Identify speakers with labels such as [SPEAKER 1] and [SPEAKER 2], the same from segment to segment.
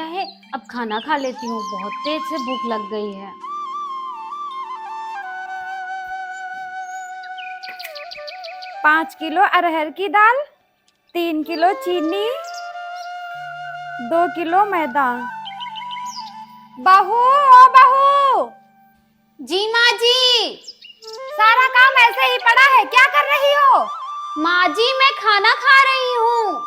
[SPEAKER 1] है, अब खाना खा लेती हूँ, बहुत तेज से भूख लग गई है।
[SPEAKER 2] पाँच किलो अरहर की दाल, 3 किलो चीनी, 2 किलो मैदा। बहू ओ बहू,
[SPEAKER 1] जी माँ जी।
[SPEAKER 2] सारा काम ऐसे ही पड़ा है, क्या कर रही हो?
[SPEAKER 1] माँ जी मैं खाना खा रही हूँ।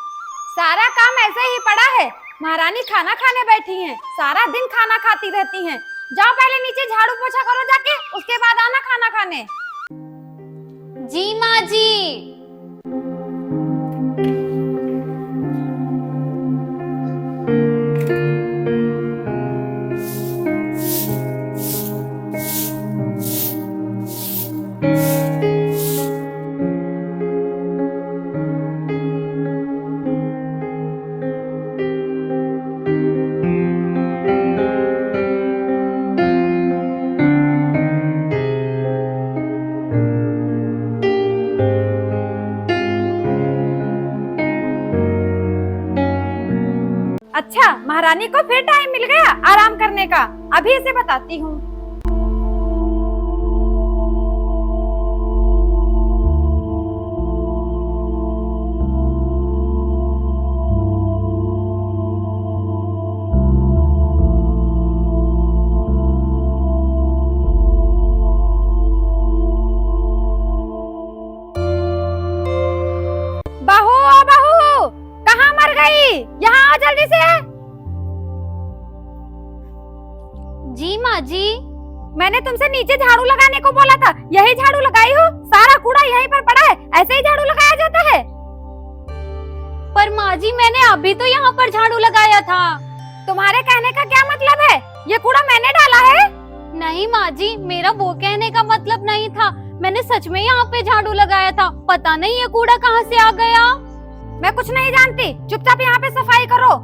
[SPEAKER 2] सारा काम ऐसे ही पड़ा है, महारानी खाना खाने बैठी हैं, सारा दिन खाना खाती रहती हैं। जाओ पहले नीचे झाड़ू पोछा करो जाके, उसके बाद आना खाना खाने।
[SPEAKER 1] जी माँ जी।
[SPEAKER 2] अच्छा, महारानी को फिर टाइम मिल गया आराम करने का, अभी इसे बताती हूँ। बहू ओ बहू, कहाँ मर गई? यहाँ आओ जल्दी से।
[SPEAKER 1] जी माँ जी।
[SPEAKER 2] मैंने तुमसे नीचे झाड़ू लगाने को बोला था, यही झाड़ू लगाई हो? सारा कूड़ा यहीं पर पड़ा है, ऐसे ही झाड़ू लगाया जाता है?
[SPEAKER 1] पर माँ जी मैंने अभी तो यहाँ पर झाड़ू लगाया था।
[SPEAKER 2] तुम्हारे कहने का क्या मतलब है? ये कूड़ा मैंने डाला है?
[SPEAKER 1] नहीं माँ जी, मेरा वो कहने का मतलब नहीं था, मैंने सच में यहाँ पे झाड़ू लगाया था, पता नहीं ये कूड़ा कहाँ से आ गया।
[SPEAKER 2] मैं कुछ नहीं जानती, चुपचाप यहाँ पे सफाई करो।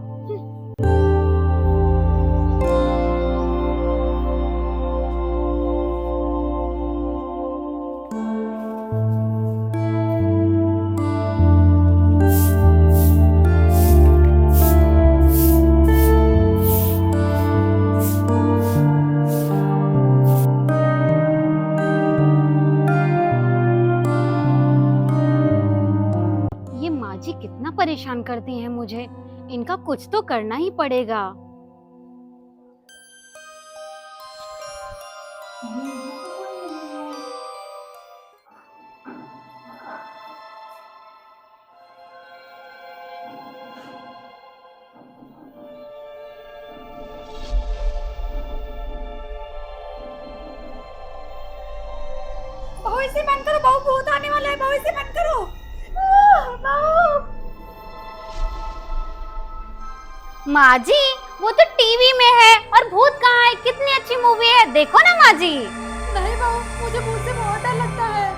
[SPEAKER 1] ये माँ जी कितना परेशान करती हैं मुझे, इनका कुछ तो करना ही पड़ेगा।
[SPEAKER 2] बहू इसे बंद करो, बहू भूत आने वाला है, बहू इसे बंद करो। बहू।
[SPEAKER 1] माँ जी वो तो टीवी में है और भूत कहाँ है, कितनी अच्छी मूवी है, देखो ना माँ जी।
[SPEAKER 2] नहीं बहू, मुझे भूत से बहुत डर लगता है।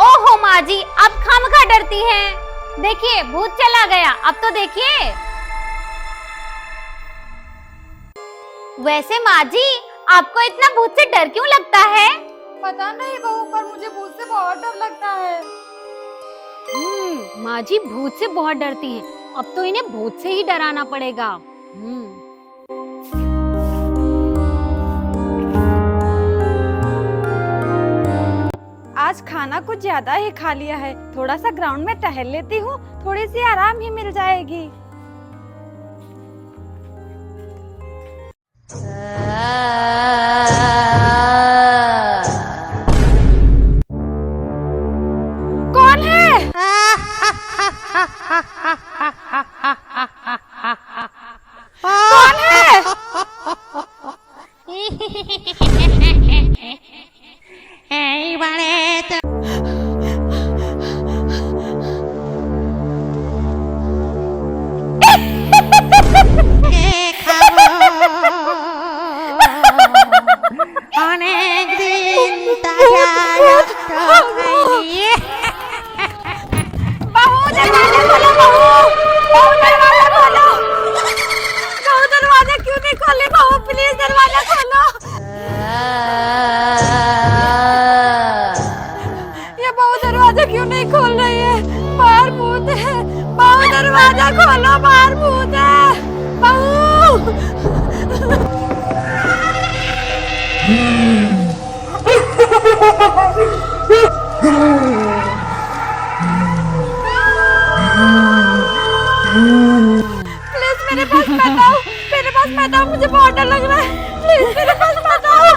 [SPEAKER 1] ओहो माँ जी, आप खामखा डरती हैं। देखिए भूत चला गया, अब तो देखिए। वैसे माँ जी आपको इतना भूत से डर क्यों लगता है?
[SPEAKER 2] पता नहीं बहू, पर मुझे भूत से बहुत डर लगता है।
[SPEAKER 1] माँ जी भूत से बहुत डरती हैं, अब तो इन्हें भूत से ही डराना पड़ेगा।
[SPEAKER 2] आज खाना कुछ ज्यादा ही खा लिया है, थोड़ा सा ग्राउंड में टहल लेती हूँ, थोड़ी सी आराम ही मिल जाएगी। कौन है? कौन है?
[SPEAKER 3] অনেক দিন তাজা রক্ত খাইনি।
[SPEAKER 2] बहू दरवाजा खोलो, बहू बहू दरवाजा खोलो। बहू दरवाजा क्यों नहीं खोले? बहू प्लीज दरवाजा खोलो। मेरे पास मत आओ, मेरे पास मत आओ, मुझे बहुत डर लग रहा है, प्लीज मेरे पास मत आओ।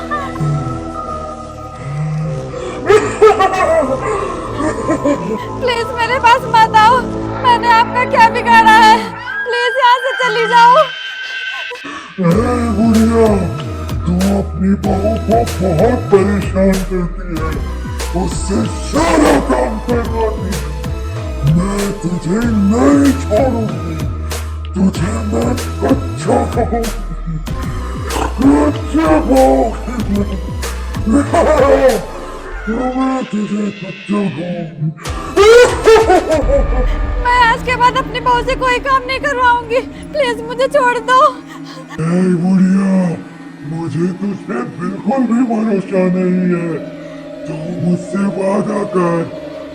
[SPEAKER 2] प्लीज मेरे पास मत आओ, मैंने आपका क्या बिगाड़ा है, प्लीज यहाँ से चली जाओ।
[SPEAKER 4] बुढ़िया, तू अपनी बहू को बहुत परेशान करती है, उससे सारा काम करवाती है। मैं तुझे नहीं छोड़ूंगी, तुझे मैं अच्छा कहूंगी, अच्छा कहूंगी, मैं तुझे अच्छा कहूंगी।
[SPEAKER 2] मैं आज के बाद अपनी बहू से कोई काम नहीं करवाऊंगी, प्लीज मुझे छोड़ दो।
[SPEAKER 4] बुढ़िया, मुझे तुझ पे बिल्कुल भी भरोसा नहीं है। तू मुझसे वादा कर,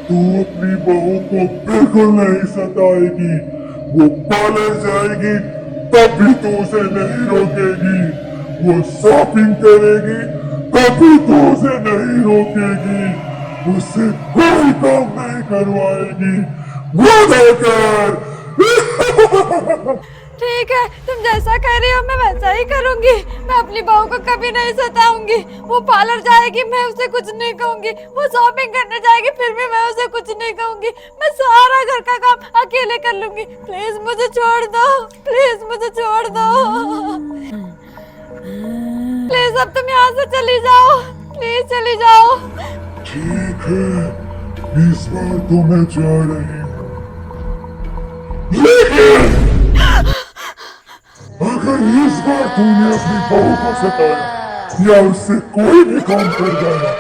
[SPEAKER 4] तू अपनी बहू को बिल्कुल नहीं सताएगी। वो कॉलेज जाएगी तब भी तू उसे नहीं रोकेगी। वो शॉपिंग करेगी तब भी तू उसे नहीं रोकेगी। उससे कोई काम नहीं करवाएगी। वादा कर।
[SPEAKER 2] ठीक है, तुम जैसा कह रही हो मैं वैसा ही करूंगी। मैं अपनी बहू को कभी नहीं सताऊंगी। वो पार्लर जाएगी मैं उसे कुछ नहीं कहूंगी, वो शॉपिंग करने जाएगी फिर भी मैं उसे कुछ नहीं कहूंगी। मैं सारा घर का काम अकेले कर लूंगी। प्लीज मुझे छोड़ दो, प्लीज मुझे छोड़ दो। प्लीज अब तुम यहाँ से चली जाओ, प्लीज चली जाओ।
[SPEAKER 4] ठीक है, इस बार तो मैं जा रही हूँ, लेकिन अगर इस बार तूने अपनी बहू को सताया या उससे कोई भी काम कर जाएगा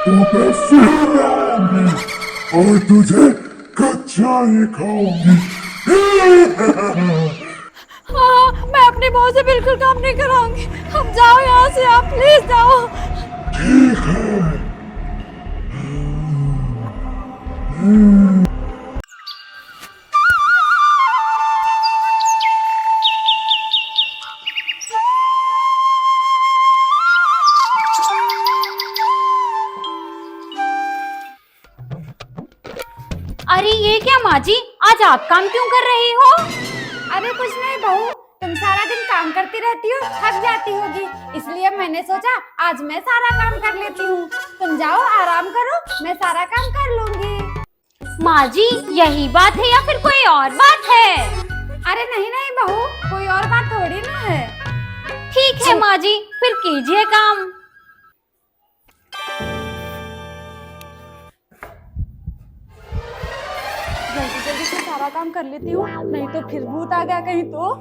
[SPEAKER 4] तो मैं फिर आऊंगी और तुझे कच्चा ही खाऊंगी।
[SPEAKER 2] हाँ, मैं अपनी बहू से बिल्कुल काम नहीं कराऊंगी। अब जाओ यहाँ से, आप प्लीज जाओ।
[SPEAKER 4] ठीक है।
[SPEAKER 1] अरे ये क्या माँ जी, आज आप काम क्यों कर रही हो?
[SPEAKER 2] अरे कुछ नहीं बहू, तुम सारा दिन काम करती रहती हो, थक जाती होगी, इसलिए मैंने सोचा आज मैं सारा काम कर लेती हूँ। तुम जाओ आराम करो, मैं सारा काम कर लूंगी।
[SPEAKER 1] माँ जी यही बात है या फिर कोई और बात है?
[SPEAKER 2] अरे नहीं नहीं बहू, कोई और बात थोड़ी ना है।
[SPEAKER 1] ठीक है माँ जी, फिर कीजिए काम।
[SPEAKER 2] जल्दी जल्दी से सारा काम कर लेती हूँ, नहीं तो फिर भूत आ गया कहीं तो।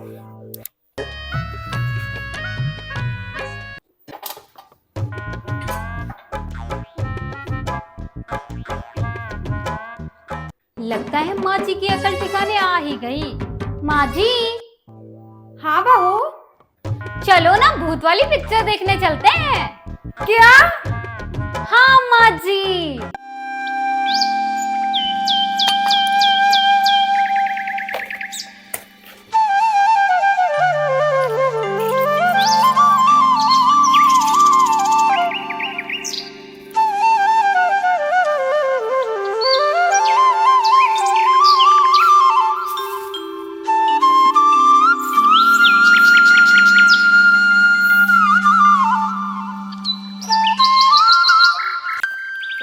[SPEAKER 1] लगता है माँ जी की अकल ठिकाने आ ही गई। माँ जी,
[SPEAKER 2] हाँ बहू।
[SPEAKER 1] चलो ना भूत वाली पिक्चर देखने चलते हैं।
[SPEAKER 2] क्या?
[SPEAKER 1] हाँ माँ जी।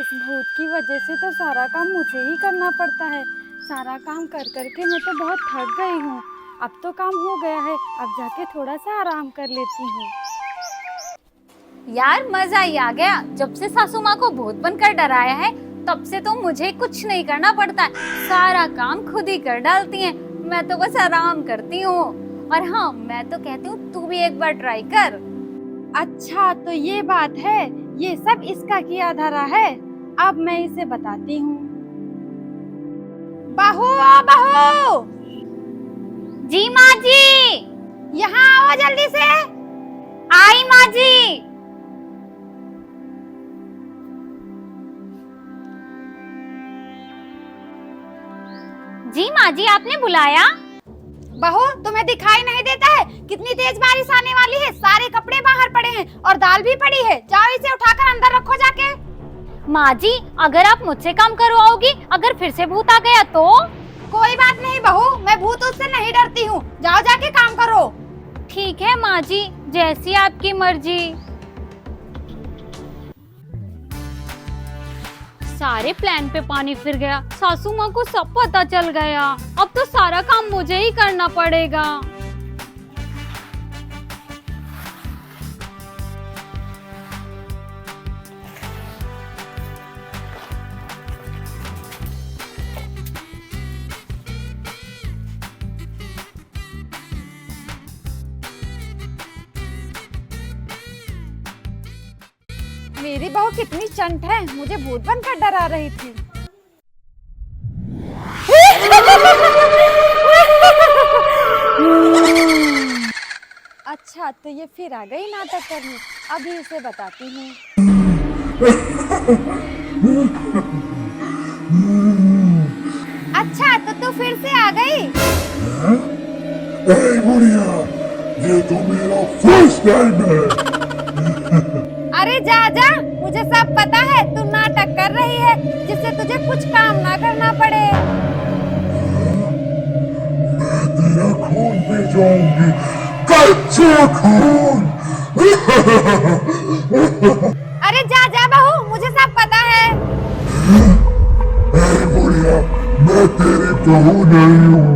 [SPEAKER 2] इस भूत की वजह से तो सारा काम मुझे ही करना पड़ता है। सारा काम कर करके मैं तो बहुत थक गई हूँ। अब तो काम हो गया है, अब जाके थोड़ा सा आराम कर लेती हूँ।
[SPEAKER 1] यार मजा ही आ गया, जब से सासू माँ को भूत बनकर डराया है तब से तो मुझे कुछ नहीं करना पड़ता है, सारा काम खुद ही कर डालती हैं। मैं तो बस आराम करती हूँ। और हाँ, मैं तो कहती हूँ तू भी एक बार ट्राई कर।
[SPEAKER 2] अच्छा तो ये बात है, ये सब इसका किया धरा है। अब मैं इसे बताती हूँ। बहू ओ बहू,
[SPEAKER 1] जी माँ जी।
[SPEAKER 2] यहाँ आओ जल्दी से।
[SPEAKER 1] आई माँ जी। जी माँ जी, आपने बुलाया?
[SPEAKER 2] बहू तुम्हें दिखाई नहीं देता है कितनी तेज बारिश आने वाली है? सारे कपड़े बाहर पड़े हैं और दाल भी पड़ी है, जाओ इसे उठाकर अंदर रखो जाके।
[SPEAKER 1] माँ जी, अगर आप मुझसे काम करवाओगी, अगर फिर से भूत आ गया तो?
[SPEAKER 2] कोई बात नहीं बहू, मैं भूत उससे नहीं डरती हूँ। जाओ जाके काम करो।
[SPEAKER 1] ठीक है माँ जी, जैसी आपकी मर्जी। सारे प्लान पे पानी फिर गया। सासू माँ को सब पता चल गया। अब तो सारा काम मुझे ही करना पड़ेगा।
[SPEAKER 2] मेरी बहू कितनी चंट है, मुझे भूत बनकर डरा रही थी। अच्छा तो ये फिर आ गई नाटक करने, अभी इसे बताती हूँ। अच्छा तो तू फिर से आ गई।
[SPEAKER 4] ए बुढ़िया, ये तो मेरा फर्स्ट टाइम है।
[SPEAKER 2] अरे जा जा, मुझे सब पता है तू नाटक कर रही है जिससे तुझे कुछ काम ना करना पड़े।
[SPEAKER 4] मैं तेरा खून पी जाऊंगी, कच्चा खून।
[SPEAKER 2] अरे जा जा बहू, मुझे सब पता है।
[SPEAKER 4] ए बुढ़िया, मैं तेरी बहू नहीं हूँ।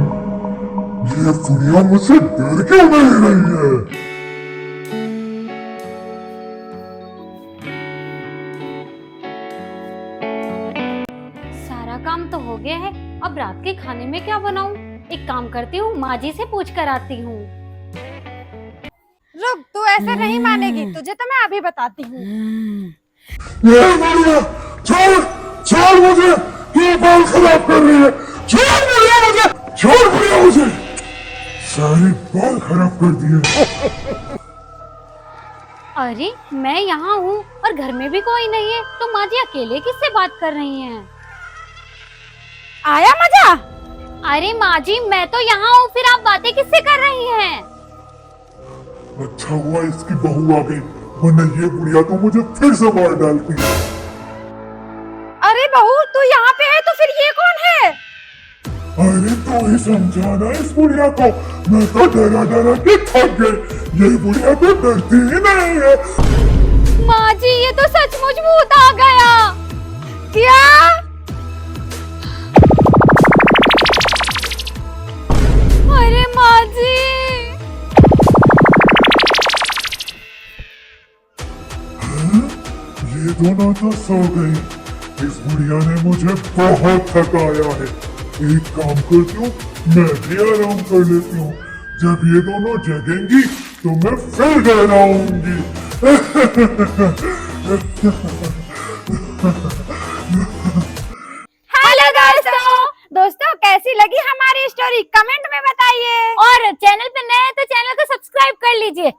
[SPEAKER 4] ये बुढ़िया मुझसे डर क्यों नहीं रही है?
[SPEAKER 1] सारा काम तो हो गया है। अब रात के खाने में क्या बनाऊं? एक काम करती हूँ, माँ जी से पूछ कर आती हूँ।
[SPEAKER 2] रुक, तू ऐसे नहीं मानेगी, तुझे तो मैं अभी बताती हूँ।
[SPEAKER 4] ये बुढ़िया, छोड़ छोड़ मुझे, ये बाल खराब कर रही है। छोड़ बुढ़िया मुझे, छोड़ बुढ़िया मुझे, सारे बाल खराब कर दिए।
[SPEAKER 1] अरे मैं यहाँ हूँ और घर में भी कोई नहीं है, तो माँ जी अकेले किससे बात कर रही हैं?
[SPEAKER 2] आया मजा?
[SPEAKER 1] अरे माँ जी, मैं तो यहाँ हूँ, फिर आप बातें किससे कर रही हैं?
[SPEAKER 4] अच्छा हुआ इसकी बहू आ गई, वरना ये बुढ़िया तो मुझे फिर से मार डालती।
[SPEAKER 2] अरे बहू, तू यहाँ पे है तो फिर ये कौन है?
[SPEAKER 4] अरे तो ही समझाना इस बुढ़िया को, मैं तो डरा डरा के थक गई। ये बुढ़िया तो डरती ही नहीं है।
[SPEAKER 1] माँ जी, ये तो सचमुच भूत आ गया।
[SPEAKER 2] क्या?
[SPEAKER 1] अरे माँ जी,
[SPEAKER 4] ये दोनों तो सो गई। इस बुढ़िया ने मुझे बहुत थकाया है। एक काम करती हूँ, मैं भी आराम कर लेती हूँ। जब ये दोनों जगेंगी तो मैं फिर घर आऊंगी।
[SPEAKER 2] हेलो दोस्तों, कैसी लगी हमारी स्टोरी कमेंट में बताइए।
[SPEAKER 1] और चैनल पे नए हैं तो चैनल को सब्सक्राइब कर लीजिए।